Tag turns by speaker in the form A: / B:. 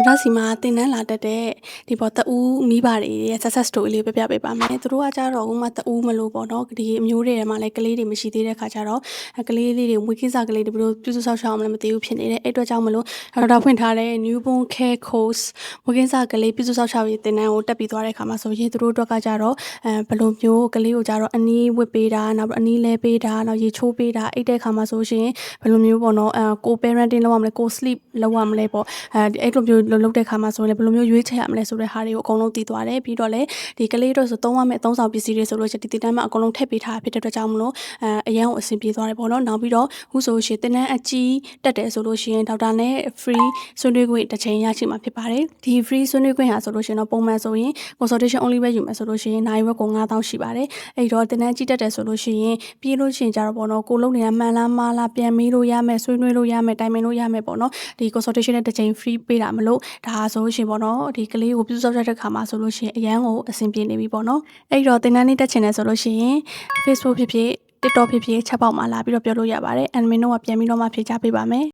A: တော်တော်စီမှာတင်နန်းလာတတ်တဲ့ဒီပေါ်တအူးမိဘတွေရဲ့ success story လေးပြပြပေးပါမယ်သူတို့ကကြတော့ဥမာတအူးမလို့ပေါ့နော်ဒီအမျိုးတွေထဲမှာလည်းကလေးတွေမရှိသေးတဲ့ခါကျတော့ကလေးလေးတွေဝေကိစ္စကလေးတွေဘယ်လိုပြုစုဆောက်ရှောက်အောင်လဲမသိဘူးဖြစ်နေတယ်အဲ့အတွက်ကြောင့်မလို့ဒေါက်တာဖွင့်ထားတဲ့ newborn care course ဝေကိစ္စကလေးပြုစုဆောက်ရှောက်ရေးတင်နန်းကိုတက်ပြီးသွားတဲ့အခါမှာဆိုရင်သူတို့အတွက်ကကြတော့ဘယ်လိုမျိုးကလေးကိုကြတော့အနီးဝစ်ပေးတာနောက်အနီးလဲပေးတာနောက်ရေချိုးပေးတာအိတ်တဲ့အခါမှာဆိုရှင်ဘယ်လိုမျိုးပေါ့နော်ကို parenting လုပ်ရမလဲကို sleep လုပ်ရမလဲပေါ့အဲ့လိုမျိုးလုပ်တဲ့အခါမှာဆိုရင်လည်းဘယ်လိုမျိုးရွေးချယ်ရမလဲဆိုတဲ့ဟာတွေကိုအကုန်လုံးသိသွားတယ်ပြီးတော့လည်းဒီကလေးတို့ဆိုသုံးရမယ့်အသုံးဆောင်ပစ္စည်းတွေဆိုလို့ရှိရင်ဒီတင်တန်းမှာအကုန်လုံးထည့်ပေးထားဖြစ်တဲ့အတွက်ကြောင့်မလို့အရန်ကိုအဆင်ပြေသွားတယ်ပေါ့နော်နောက်ပြီးတော့ခုဆိုရှင်တင်တန်းအကြီးတက်တယ်ဆိုလို့ရှိရင်ဒေါက်တာနဲ့ free ဆွေးနွေးခွင့်တစ်ချိန်ရရှိမှာဖြစ်ပါတယ်ဒီ free ဆွေးနွေးခွင့်ဟာဆိုလို့ရှိရင်တော့ပုံမှန်ဆိုရင် consultation only ပဲယူမယ်ဆိုလို့ရှိရင်နိုင်ဝက်ကို9000ရှိပါတယ်အဲ့တော့တင်တန်းကြီးတက်တယ်ဆိုလို့ရှိရင်ပြီးလို့ရှိရင်ကြတော့ပေါ့နော်ကိုလုံးနေတာမှန်လားမှားလားပြန်မေးလို့ရမယ်ဆွေးနွေးလို့ရမယ်တိုင်ပင်လို့ရမယ်ပေါ့နော်ဒီ consultation နဲ့တစ်ချိန် free ပေးတာမလို့ဒါဆိုလို့ရှိရင်ပေါ့နော်ဒီကလေးကိုပြုစုဆောက်တဲ့ခါမှာဆိုလို့ရှိရင်အရန်ကိုအဆင်ပြေနေပြီပေါ့နော်အဲ့တော့တင်တန်းလေးတက်ချင်တယ်ဆိုလို့ရှိရင် Facebook ဖြစ်ဖြစ် TikTok ဖြစ်ဖြစ်ချက်ပေါက်မှာလာပြီးတော့ပြောလို့ရပါတယ် admin တို့ကပြန်ပြီးတော့မှဖြေချပေးပါမယ်